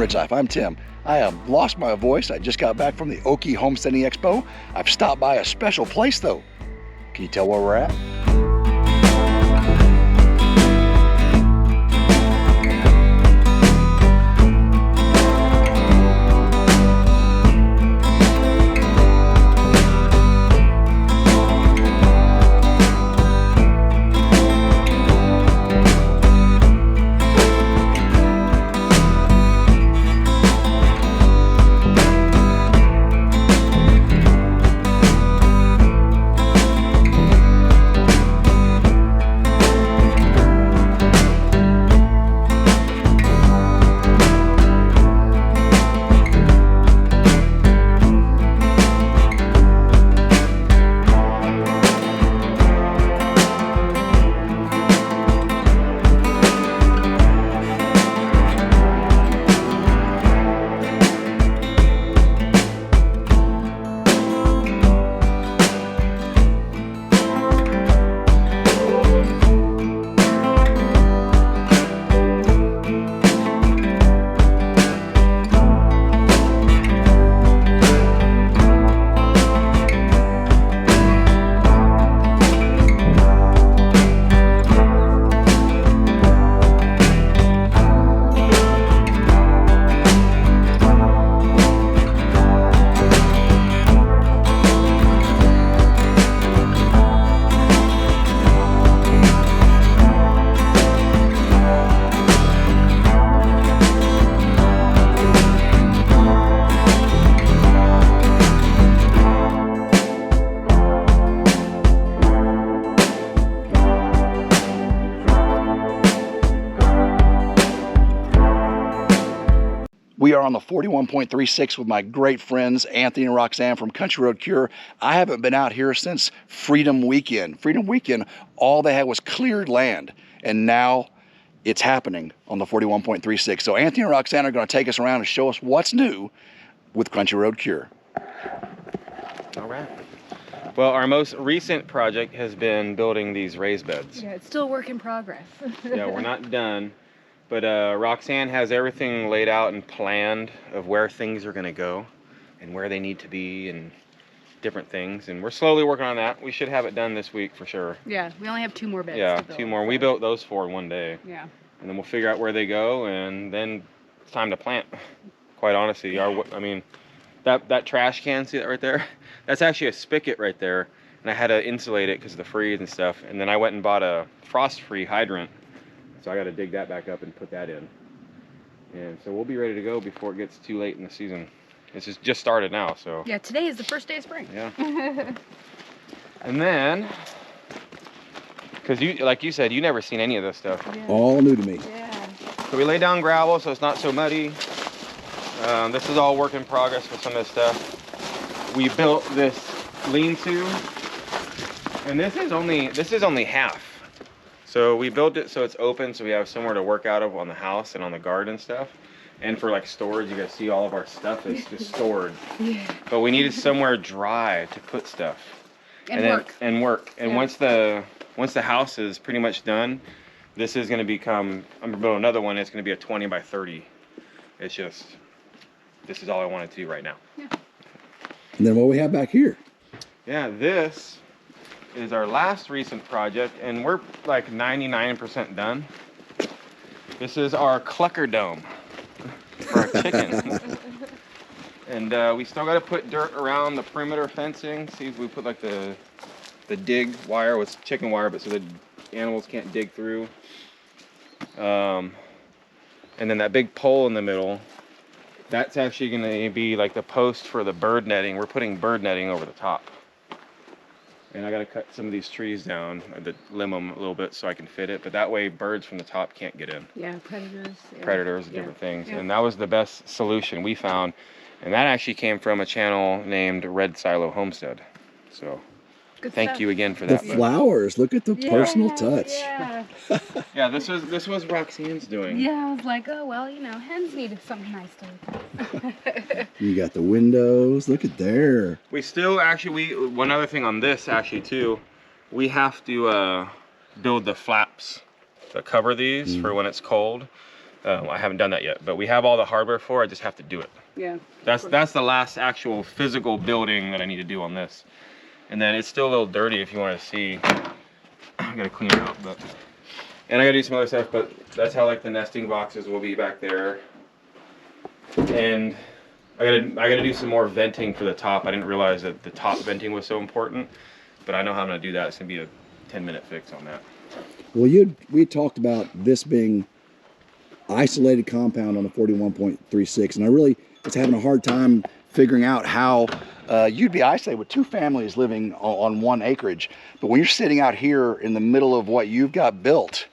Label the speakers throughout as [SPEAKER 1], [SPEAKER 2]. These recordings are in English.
[SPEAKER 1] Ridge Life, I'm Tim. I have lost my voice. I just got back from the Okie Homesteading Expo. I've stopped by a special place though. Can you tell where we're at? We are on the 41.36 with my great friends, Anthony and Roxanne from Country Road Cure. I haven't been out here since Freedom Weekend. Freedom Weekend, all they had was cleared land, and now it's happening on the 41.36. So Anthony and Roxanne are going to take us around and show us what's new with Country Road Cure.
[SPEAKER 2] All right. Well, our most recent project has been building these raised beds.
[SPEAKER 3] Yeah, it's still a work in progress.
[SPEAKER 2] Yeah, we're not done. But Roxanne has everything laid out and planned of where things are going to go and where they need to be and different things. And we're slowly working on that. We should have it done this week for sure.
[SPEAKER 3] Yeah, we only have 2 more beds
[SPEAKER 2] Yeah,
[SPEAKER 3] to build,
[SPEAKER 2] 2 more. We built those 4 in one day.
[SPEAKER 3] Yeah.
[SPEAKER 2] And then we'll figure out where they go, and then it's time to plant. Quite honestly, I mean, that trash can, see that right there? That's actually a spigot right there. And I had to insulate it because of the freeze and stuff. And then I went and bought a frost-free hydrant. So I got to dig that back up and put that in. And so we'll be ready to go before it gets too late in the season. It's just started now, so.
[SPEAKER 3] Yeah, today is the first day of spring.
[SPEAKER 2] Yeah. And then, because you, like you said, you never seen any of this stuff.
[SPEAKER 3] Yeah.
[SPEAKER 1] All new to me.
[SPEAKER 3] Yeah.
[SPEAKER 2] So we lay down gravel so it's not so muddy. This is all work in progress for some of this stuff. We built this lean-to, and this is only half. So we built it so it's open, so we have somewhere to work out of on the house and on the garden stuff. And for like storage, you guys see all of our stuff is just stored. Yeah. But we needed somewhere dry to put stuff. And work. And yeah. Once the house is pretty much done, this is going to become, I'm going to build another one. It's going to be a 20 by 30. It's just, this is all I wanted to do right now.
[SPEAKER 3] Yeah.
[SPEAKER 1] And then what we have back here?
[SPEAKER 2] Yeah, this is our last recent project, and we're like 99% done. This is our clucker dome for our chickens. And we still got to put dirt around the perimeter fencing. See if we put like the dig wire with chicken wire, but so the animals can't dig through. And then that big pole in the middle, that's actually going to be like the post for the bird netting. We're putting bird netting over the top. And I got to cut some of these trees down, limb them a little bit so I can fit it. But that way birds from the top can't get in.
[SPEAKER 3] Yeah, predators. Yeah.
[SPEAKER 2] Predators and different things.
[SPEAKER 3] Yeah.
[SPEAKER 2] And that was the best solution we found. And that actually came from a channel named Red Silo Homestead. So thank you again for that.
[SPEAKER 1] The flowers, look at the personal touch.
[SPEAKER 3] Yeah.
[SPEAKER 2] Yeah, this was Roxanne's doing.
[SPEAKER 3] Yeah, I was like, oh, well, you know, hens needed something nice to look at.
[SPEAKER 1] You got the windows, look at there.
[SPEAKER 2] We still actually, one other thing on this actually too, we have to build the flaps that cover these for when it's cold. I haven't done that yet, but we have all the hardware for it. I just have to do it.
[SPEAKER 3] Yeah.
[SPEAKER 2] That's the last actual physical building that I need to do on this. And then it's still a little dirty if you want to see. I gotta clean it up, and I gotta do some other stuff, but that's how like the nesting boxes will be back there. And I gotta do some more venting for the top. I didn't realize that the top venting was so important, but I know how I'm gonna do that. It's gonna be a 10-minute fix on that.
[SPEAKER 1] Well, we talked about this being isolated compound on a 41.36, and I really was having a hard time figuring out how you'd be isolated with 2 families living on 1 acreage. But when you're sitting out here in the middle of what you've got built,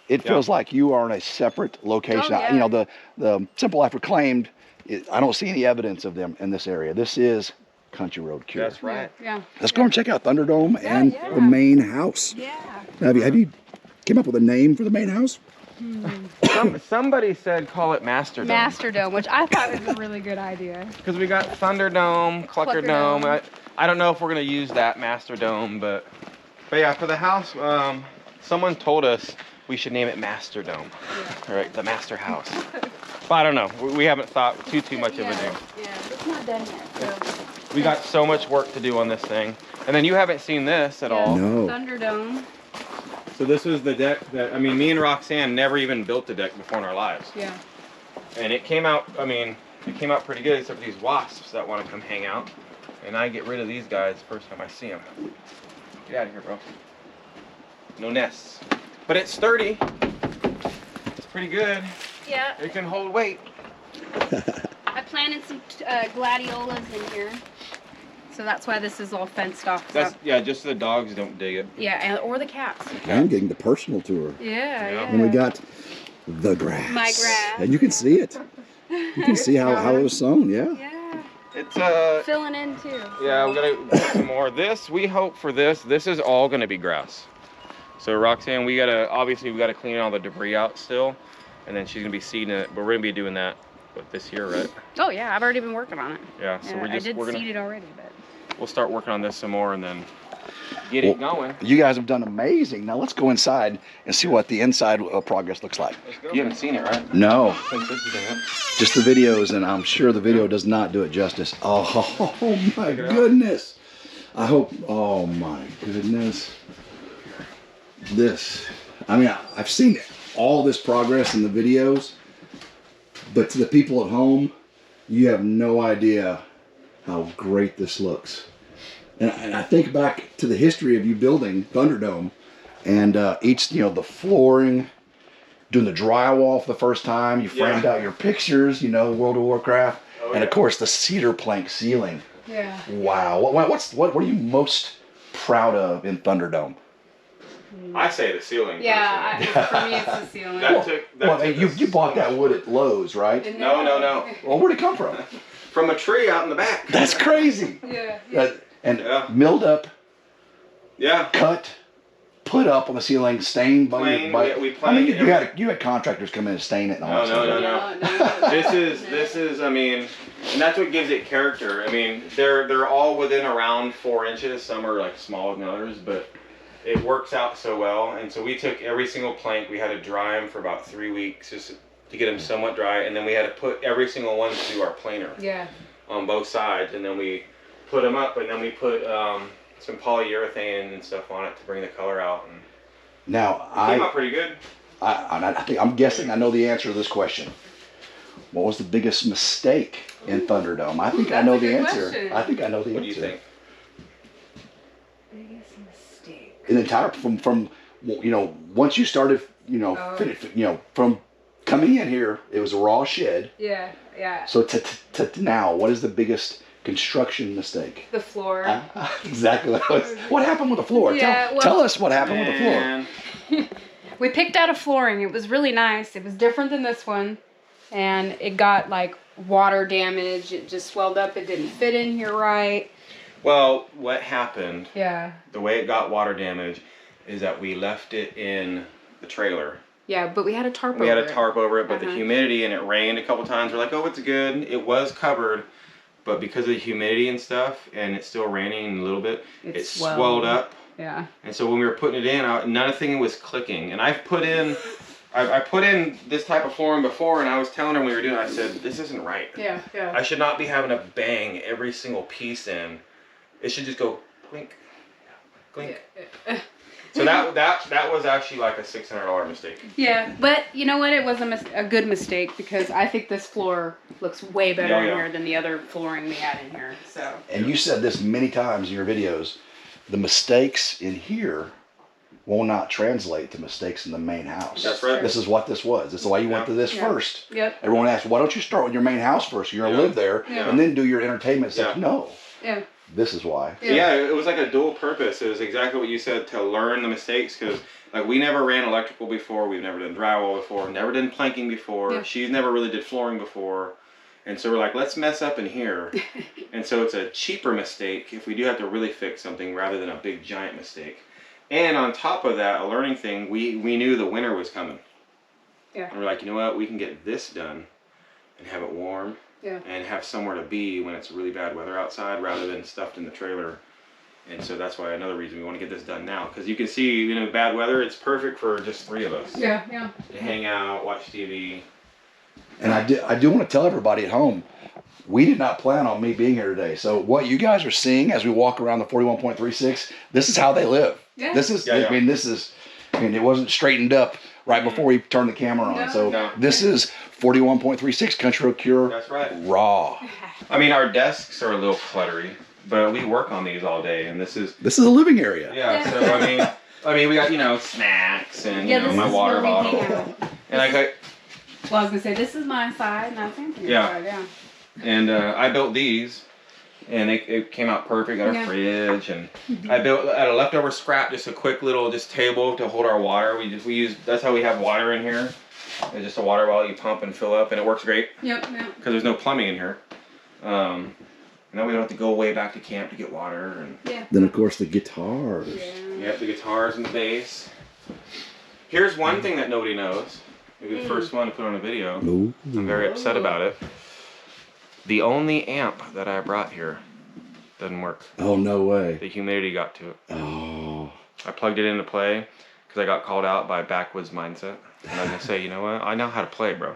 [SPEAKER 1] it feels like you are in a separate location.
[SPEAKER 3] Oh, yeah.
[SPEAKER 1] You know, the Simple Life Reclaimed, I don't see any evidence of them in this area. This is Country Road Cure.
[SPEAKER 2] That's right.
[SPEAKER 3] Yeah.
[SPEAKER 1] Let's go and check out Thunderdome and the main house.
[SPEAKER 3] Yeah.
[SPEAKER 1] Now, have you came up with a name for the main house?
[SPEAKER 2] Somebody said call it Masterdome.
[SPEAKER 3] Masterdome, which I thought was a really good idea.
[SPEAKER 2] Because we got Thunderdome, Cluckerdome. I don't know if we're gonna use that Masterdome, but yeah, for the house, someone told us we should name it Masterdome. Yeah. Right, the Master House. But I don't know. We haven't thought too much of a name.
[SPEAKER 3] Yeah, it's not done yet. So.
[SPEAKER 2] We got so much work to do on this thing, and then you haven't seen this at all.
[SPEAKER 1] No.
[SPEAKER 3] Thunderdome.
[SPEAKER 2] So this was the deck that, I mean, me and Roxanne never even built a deck before in our lives.
[SPEAKER 3] Yeah.
[SPEAKER 2] And it came out, I mean, it came out pretty good, except for these wasps that want to come hang out. And I get rid of these guys the first time I see them. Get out of here, bro. No nests. But it's sturdy. It's pretty good.
[SPEAKER 3] Yeah.
[SPEAKER 2] It can hold weight.
[SPEAKER 3] I planted some gladiolas in here. So that's why this is all fenced off.
[SPEAKER 2] That's, yeah, just so the dogs don't dig it.
[SPEAKER 3] Yeah, or the cats.
[SPEAKER 1] I'm getting the personal tour.
[SPEAKER 3] Yeah.
[SPEAKER 1] And we got the grass.
[SPEAKER 3] My grass.
[SPEAKER 1] And you can see it. You can see how it was sown, yeah.
[SPEAKER 3] Yeah.
[SPEAKER 2] It's
[SPEAKER 3] filling in too.
[SPEAKER 2] Yeah, we gotta get some more. This, we hope for this. This is all gonna be grass. So Roxanne, we gotta clean all the debris out still, and then she's gonna be seeding it. But we're gonna be doing that, this year, right?
[SPEAKER 3] Oh yeah, I've already been working on it.
[SPEAKER 2] Yeah. So
[SPEAKER 3] I did seed it already, but
[SPEAKER 2] we'll start working on this some more and then get it going.
[SPEAKER 1] You guys have done amazing. Now let's go inside and see what the inside progress looks like.
[SPEAKER 2] You haven't seen it, right?
[SPEAKER 1] No,
[SPEAKER 2] Since this is in it.
[SPEAKER 1] just the videos, and I'm sure the video does not do it justice. Oh my goodness. I hope, oh my goodness. This, I mean, I've seen all this progress in the videos, but to the people at home, you have no idea how great this looks. And I think back to the history of you building Thunderdome, and the flooring, doing the drywall for the first time. You framed out your pictures, World of Warcraft, and of course the cedar plank ceiling.
[SPEAKER 3] yeah.
[SPEAKER 1] Wow. What are you most proud of in Thunderdome?
[SPEAKER 2] I say the ceiling.
[SPEAKER 3] Yeah, for me it's the ceiling.
[SPEAKER 1] You bought that wood at Lowe's, right?
[SPEAKER 2] No.
[SPEAKER 1] Well, where'd it come from?
[SPEAKER 2] From a tree out in the back.
[SPEAKER 1] That's crazy.
[SPEAKER 3] Yeah.
[SPEAKER 1] Milled up,
[SPEAKER 2] Yeah.
[SPEAKER 1] cut, put up on the ceiling, stained by
[SPEAKER 2] Planed,
[SPEAKER 1] your.
[SPEAKER 2] we
[SPEAKER 1] I mean,
[SPEAKER 2] planed
[SPEAKER 1] you had contractors come in and stain it and all that stuff.
[SPEAKER 2] No. This is. I mean, and that's what gives it character. I mean, they're all within around 4 inches. Some are like smaller than others, but it works out so well. And so we took every single plank. We had to dry them for about 3 weeks just to get them somewhat dry, and then we had to put every single one through our planer.
[SPEAKER 3] Yeah.
[SPEAKER 2] On both sides, and then we put them up, and then we put some polyurethane and stuff on it to bring the color out. And
[SPEAKER 1] Now,
[SPEAKER 2] it came out pretty good.
[SPEAKER 1] I'm guessing I know the answer to this question. What was the biggest mistake in Thunderdome? I think I know the answer.
[SPEAKER 3] Question.
[SPEAKER 1] I think I know the answer.
[SPEAKER 2] What do you think?
[SPEAKER 3] Biggest mistake.
[SPEAKER 1] An entire from once you started from coming in here, it was a raw shed.
[SPEAKER 3] Yeah.
[SPEAKER 1] So to now, what is the biggest construction mistake?
[SPEAKER 3] The floor.
[SPEAKER 1] Exactly. What happened with the floor?
[SPEAKER 3] Yeah,
[SPEAKER 1] tell us what happened with the floor.
[SPEAKER 3] We picked out a flooring. It was really nice. It was different than this one. And it got like water damage. It just swelled up. It didn't fit in here right.
[SPEAKER 2] Well, what happened?
[SPEAKER 3] Yeah.
[SPEAKER 2] The way it got water damage is that we left it in the trailer.
[SPEAKER 3] Yeah, but we had a tarp over it.
[SPEAKER 2] We had a tarp over it, but the humidity, and it rained a couple times. We're like, oh, it's good. It was covered, but because of the humidity and stuff, and it's still raining a little bit, it swelled up.
[SPEAKER 3] Yeah.
[SPEAKER 2] And so when we were putting it in, nothing was clicking. And I've put in I put in this type of flooring before, and I was telling her when we were doing it, I said, this isn't right.
[SPEAKER 3] Yeah, yeah.
[SPEAKER 2] I should not be having to bang every single piece in. It should just go clink, clink.
[SPEAKER 3] Yeah.
[SPEAKER 2] So that was actually like a $600 mistake.
[SPEAKER 3] Yeah, but you know what? It was a good mistake because I think this floor looks way better in here than the other flooring we had in here. So.
[SPEAKER 1] And you said this many times in your videos, the mistakes in here will not translate to mistakes in the main house.
[SPEAKER 2] That's right.
[SPEAKER 1] This is what this was. This is why you went to this first.
[SPEAKER 3] Yep.
[SPEAKER 1] Everyone asks, why don't you start with your main house first? You're going to live there and then do your entertainment stuff. No.
[SPEAKER 3] Yeah.
[SPEAKER 1] This is why.
[SPEAKER 2] Yeah, it was like a dual purpose. It was exactly what you said, to learn the mistakes, because like we never ran electrical before, we've never done drywall before, never done planking before, she's never really did flooring before. And so we're like, let's mess up in here. And so it's a cheaper mistake if we do have to really fix something rather than a big giant mistake. And on top of that, a learning thing, we knew the winter was coming.
[SPEAKER 3] Yeah.
[SPEAKER 2] And we're like, you know what, we can get this done and have it warm.
[SPEAKER 3] Yeah.
[SPEAKER 2] And have somewhere to be when it's really bad weather outside rather than stuffed in the trailer. And so that's why another reason we want to get this done now. Because you can see, you know, bad weather, it's perfect for just 3 of us.
[SPEAKER 3] Yeah, yeah.
[SPEAKER 2] To hang out, watch TV.
[SPEAKER 1] And I do want to tell everybody at home, we did not plan on me being here today. So what you guys are seeing as we walk around the 41.36, this is how they live.
[SPEAKER 3] Yeah.
[SPEAKER 1] This is, I mean, it wasn't straightened up right before we turned the camera on.
[SPEAKER 3] No.
[SPEAKER 1] So this is 41.36 Country Road Cure.
[SPEAKER 2] That's right.
[SPEAKER 1] Raw.
[SPEAKER 2] I mean, our desks are a little cluttery, but we work on these all day, and this is
[SPEAKER 1] a living area.
[SPEAKER 2] Yeah. So I mean, we got, you know, snacks and you know, my water bottle, and I got.
[SPEAKER 3] Well, I was gonna say this is my side, not Anthony's side. Yeah.
[SPEAKER 2] And I built these, and it came out perfect. Got a fridge, and I built out of leftover scrap just a quick little table to hold our water. We use that's how we have water in here. It's just a water bottle you pump and fill up, and it works great.
[SPEAKER 3] Yep.
[SPEAKER 2] Because there's no plumbing in here. Now we don't have to go way back to camp to get water. And
[SPEAKER 1] then of course the guitars.
[SPEAKER 2] Yeah, the guitars and the bass. Here's one thing that nobody knows. Maybe the first one to put on a video.
[SPEAKER 1] Ooh.
[SPEAKER 2] I'm very upset about it. The only amp that I brought here doesn't work.
[SPEAKER 1] Oh, no way.
[SPEAKER 2] The humidity got to it.
[SPEAKER 1] Oh.
[SPEAKER 2] I plugged it into play because I got called out by backwoods mindset. And I was going to say, you know what? I know how to play, bro.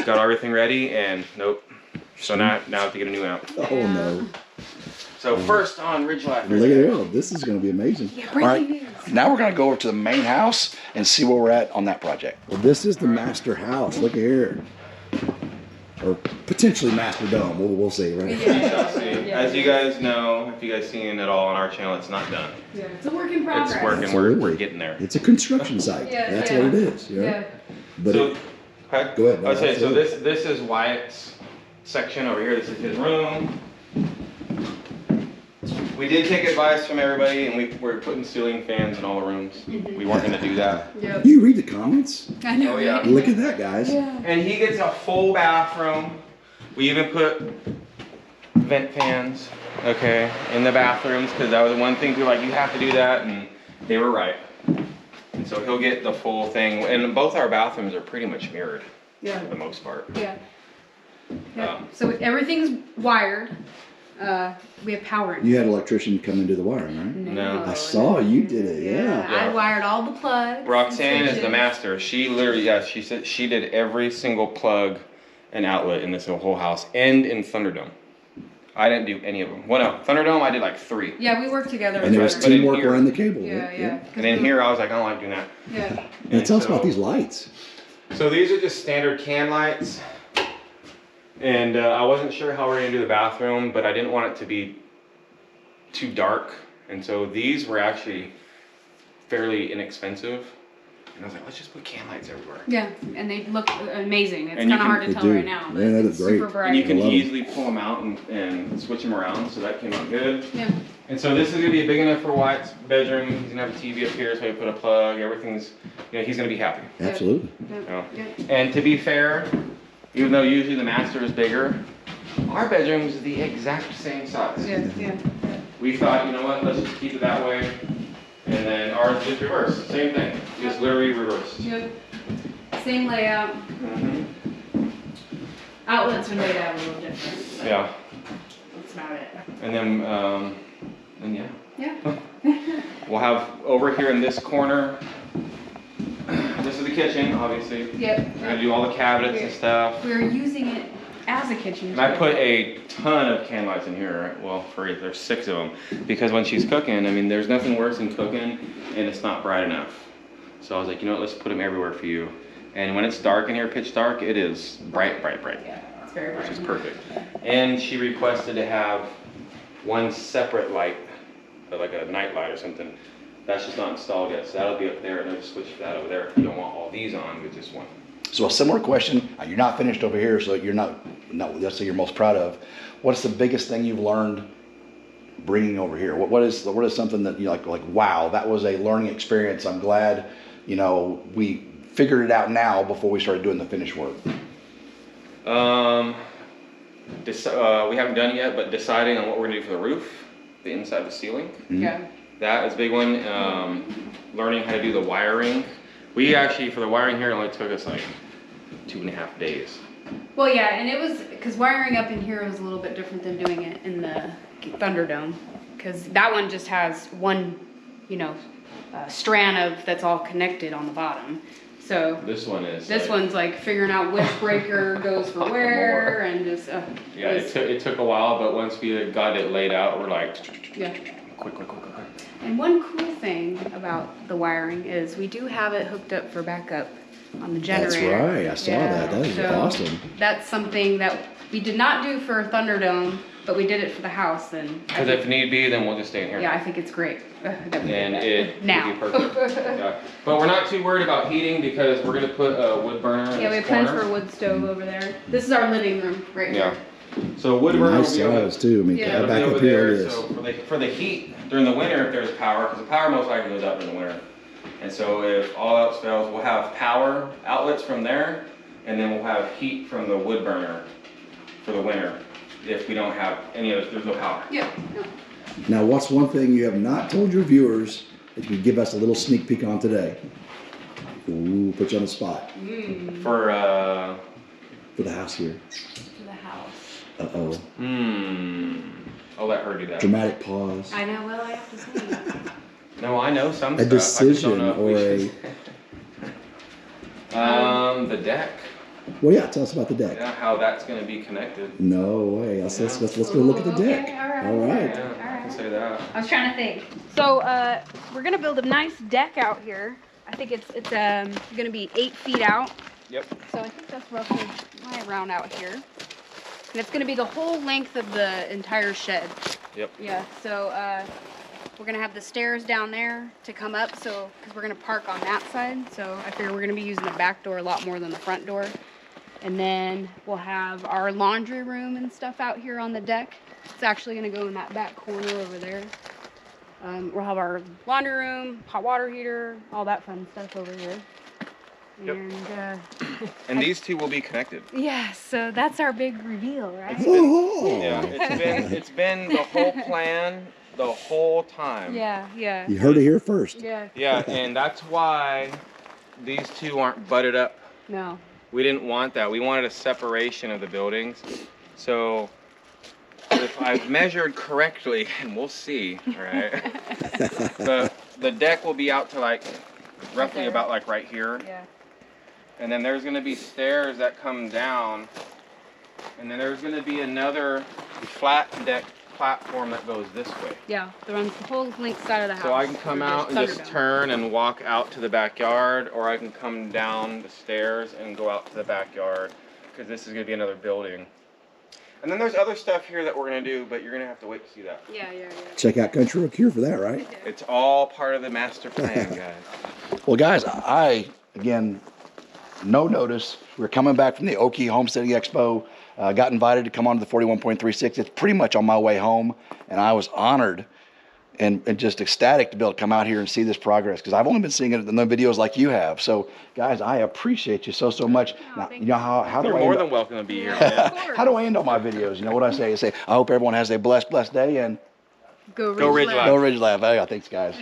[SPEAKER 2] Got everything ready, and nope. So now I have to get a new amp.
[SPEAKER 1] Oh, no.
[SPEAKER 2] So first on RidgeLife.
[SPEAKER 1] Look at it. This is going to be amazing.
[SPEAKER 3] Yeah,
[SPEAKER 1] all right. Now we're going to go over to the main house and see where we're at on that project. Well, this is the master house. Look here. Or potentially master dome. We'll see, right?
[SPEAKER 2] As you guys know, if you guys seen it all on our channel, it's not done.
[SPEAKER 3] Yeah, it's a work in progress.
[SPEAKER 2] It's working. We're getting there.
[SPEAKER 1] It's a construction site. That's what it is. You know? Yeah. But
[SPEAKER 2] so,
[SPEAKER 1] go ahead.
[SPEAKER 2] I say so. This is Wyatt's section over here. This is his room. We did take advice from everybody, and we're putting ceiling fans in all the rooms. We weren't going to do that.
[SPEAKER 3] Yep.
[SPEAKER 1] You read the comments?
[SPEAKER 3] I know.
[SPEAKER 2] Oh, yeah.
[SPEAKER 1] Look at that, guys.
[SPEAKER 3] Yeah.
[SPEAKER 2] And he gets a full bathroom. We even put vent fans, okay, in the bathrooms, because that was one thing people were like, you have to do that, and they were right. And so he'll get the full thing, and both our bathrooms are pretty much mirrored for the most part.
[SPEAKER 3] Yeah. So everything's wired. We have power in
[SPEAKER 1] You had an electrician come and do the wiring, right?
[SPEAKER 2] No.
[SPEAKER 1] I saw you did it, yeah.
[SPEAKER 3] I wired all the plugs.
[SPEAKER 2] Roxanne is the master. She literally, she said she did every single plug and outlet in this whole house, and in Thunderdome. I didn't do any of them. Well, no, Thunderdome I did like 3.
[SPEAKER 3] Yeah, we worked together.
[SPEAKER 1] And there was teamwork around the cable.
[SPEAKER 3] Yeah.
[SPEAKER 2] And in here I was like, I don't like doing that.
[SPEAKER 3] Yeah.
[SPEAKER 1] And tell us about these lights.
[SPEAKER 2] So these are just standard can lights. And I wasn't sure how we were going to do the bathroom, but I didn't want it to be too dark. And so these were actually fairly inexpensive. And I was like, let's just put can lights everywhere.
[SPEAKER 3] Yeah, and they look amazing. It's kind of hard to tell right now.
[SPEAKER 1] Yeah, that is great.
[SPEAKER 3] Super bright.
[SPEAKER 2] And you can easily pull them out and switch them around, so that came out good.
[SPEAKER 3] Yeah.
[SPEAKER 2] And so this is going to be big enough for Wyatt's bedroom. He's going to have a TV up here, so we put a plug. Everything's, he's going to be happy.
[SPEAKER 1] Absolutely.
[SPEAKER 2] And to be fair, even though usually the master is bigger, our bedroom is the exact same size.
[SPEAKER 3] Yeah.
[SPEAKER 2] We thought, you know what, let's just keep it that way. And then ours is reversed. Same thing. Just literally reversed.
[SPEAKER 3] Yep. Same layout. Outlets are made out a little different.
[SPEAKER 2] Yeah.
[SPEAKER 3] That's about it.
[SPEAKER 2] And then,
[SPEAKER 3] Yeah.
[SPEAKER 2] we'll have over here in this corner, this is the kitchen, obviously.
[SPEAKER 3] Yep.
[SPEAKER 2] We're gonna do all the cabinets and stuff.
[SPEAKER 3] We're using it as a kitchen.
[SPEAKER 2] And I put a ton of can lights in here, right? Well, there's 6 of them. Because when she's cooking, I mean, there's nothing worse than cooking and it's not bright enough. So I was like, you know what, let's put them everywhere for you. And when it's dark in here, pitch dark, it is bright, bright, bright.
[SPEAKER 3] Yeah, it's very bright.
[SPEAKER 2] Which is perfect. And she requested to have one separate light, like a night light or something. That's just not installed yet, so that'll be up there, and I'll just switch that over there if you don't want all these on with just one.
[SPEAKER 1] So a similar question. You're not finished over here, so you're not let's say you're most proud of. What's the biggest thing you've learned bringing over here? What is something that you like wow, that was a learning experience. I'm glad, you know, we figured it out now before we started doing the finish work.
[SPEAKER 2] We haven't done it yet, but deciding on what we're gonna do for the roof, the inside of the ceiling.
[SPEAKER 1] Mm-hmm.
[SPEAKER 3] Yeah.
[SPEAKER 2] That is a big one. Learning how to do the wiring. We actually, for the wiring here, it only took us like 2.5 days.
[SPEAKER 3] Well, yeah, and it was because wiring up in here was a little bit different than doing it in the Thunderdome, because that one just has one, you know, strand of that's all connected on the bottom. So
[SPEAKER 2] this one is.
[SPEAKER 3] This one's like figuring out which breaker goes for where, and just.
[SPEAKER 2] Yeah, it took a while, but once we got it laid out, we're like.
[SPEAKER 3] Yeah.
[SPEAKER 2] Quick.
[SPEAKER 3] And one cool thing about the wiring is we do have it hooked up for backup on the generator.
[SPEAKER 1] That's right, I saw that. That is awesome.
[SPEAKER 3] That's something that we did not do for Thunderdome, but we did it for the house. And
[SPEAKER 2] because if need be, then we'll just stay in here.
[SPEAKER 3] Yeah, I think it's great. That we
[SPEAKER 2] And
[SPEAKER 3] did
[SPEAKER 2] it
[SPEAKER 3] now.
[SPEAKER 2] would be perfect. Yeah. But we're not too worried about heating because we're gonna put a wood burner in
[SPEAKER 3] Yeah, we
[SPEAKER 2] this
[SPEAKER 3] have plans
[SPEAKER 2] corner.
[SPEAKER 3] for a wood stove over there. This is our living room right
[SPEAKER 2] Yeah.
[SPEAKER 3] here.
[SPEAKER 2] So wood burner
[SPEAKER 1] Nice
[SPEAKER 2] will be over,
[SPEAKER 1] size too. I mean,
[SPEAKER 3] Yeah.
[SPEAKER 1] back
[SPEAKER 2] over
[SPEAKER 1] up here
[SPEAKER 2] there.
[SPEAKER 1] it is.
[SPEAKER 2] So for the heat during the winter, if there's power, because the power most likely goes out in the winter. And so if all else fails, we'll have power outlets from there, and then we'll have heat from the wood burner for the winter. If we don't have any other, there's no power.
[SPEAKER 3] Yeah.
[SPEAKER 1] Now, what's one thing you have not told your viewers that you could give us a little sneak peek on today? Ooh, put you on the spot
[SPEAKER 2] For
[SPEAKER 1] for the house here.
[SPEAKER 3] For the house.
[SPEAKER 1] Uh-oh.
[SPEAKER 2] I'll let her do that.
[SPEAKER 1] Dramatic pause.
[SPEAKER 3] I know. Well, I have to say.
[SPEAKER 2] No, I know some
[SPEAKER 1] A
[SPEAKER 2] stuff. I just
[SPEAKER 1] decision
[SPEAKER 2] don't know if
[SPEAKER 1] or
[SPEAKER 2] we should. The deck.
[SPEAKER 1] Well, yeah, tell us about the deck.
[SPEAKER 2] Yeah, how that's going to be connected.
[SPEAKER 1] No way. Let's go look at the deck.
[SPEAKER 3] Okay, all right.
[SPEAKER 1] All right.
[SPEAKER 2] Yeah, I can say that.
[SPEAKER 3] I was trying to think. So we're gonna build a nice deck out here. I think it's gonna be 8 feet out.
[SPEAKER 2] Yep.
[SPEAKER 3] So I think that's roughly right around out here. And it's gonna be the whole length of the entire shed.
[SPEAKER 2] Yep.
[SPEAKER 3] Yeah. So we're gonna have the stairs down there to come up. So because we're gonna park on that side. So I figure we're gonna be using the back door a lot more than the front door. And then we'll have our laundry room and stuff out here on the deck. It's actually gonna go in that back corner over there. We'll have our laundry room, hot water heater, all that fun stuff over here.
[SPEAKER 2] Yep.
[SPEAKER 3] And
[SPEAKER 2] And these two will be connected.
[SPEAKER 3] yeah, so that's our big reveal, right?
[SPEAKER 1] Oh.
[SPEAKER 2] Yeah. It's been the whole plan the whole time.
[SPEAKER 3] Yeah.
[SPEAKER 1] You heard it here first.
[SPEAKER 3] Yeah.
[SPEAKER 2] Yeah, and that's why these two aren't butted up.
[SPEAKER 3] No.
[SPEAKER 2] We didn't want that. We wanted a separation of the buildings. So if I've measured correctly, and we'll see, all right? the deck will be out to like roughly
[SPEAKER 3] there.
[SPEAKER 2] about like right here.
[SPEAKER 3] Yeah.
[SPEAKER 2] And then there's gonna be stairs that come down. And then there's gonna be another flat deck platform that goes this way.
[SPEAKER 3] Yeah. That runs the whole length side of the house.
[SPEAKER 2] So I can come out and just turn and walk out to the backyard, or I can come down the stairs and go out to the backyard, because this is gonna be another building. And then there's other stuff here that we're gonna do, but you're gonna have to wait to see that.
[SPEAKER 3] Yeah.
[SPEAKER 1] Check out Country Road Cure for that, right?
[SPEAKER 2] It's all part of the master plan, guys.
[SPEAKER 1] Well, guys, again, no notice. We're coming back from the Okie Homesteading Expo. Got invited to come on to the 41.36. It's pretty much on my way home, and I was honored and just ecstatic to be able to come out here and see this progress, because I've only been seeing it in the videos like you have. So, guys, I appreciate you so much. Now, you know how do
[SPEAKER 2] You're
[SPEAKER 1] I
[SPEAKER 2] more
[SPEAKER 1] end
[SPEAKER 2] than welcome to be here,
[SPEAKER 3] Of
[SPEAKER 2] man.
[SPEAKER 3] course.
[SPEAKER 1] how do I end all my videos? You know what I say? I say, I hope everyone has a blessed day, and
[SPEAKER 3] Go
[SPEAKER 2] Go
[SPEAKER 3] RidgeLife.
[SPEAKER 2] RidgeLife.
[SPEAKER 1] go RidgeLife. Oh, yeah, thanks, guys.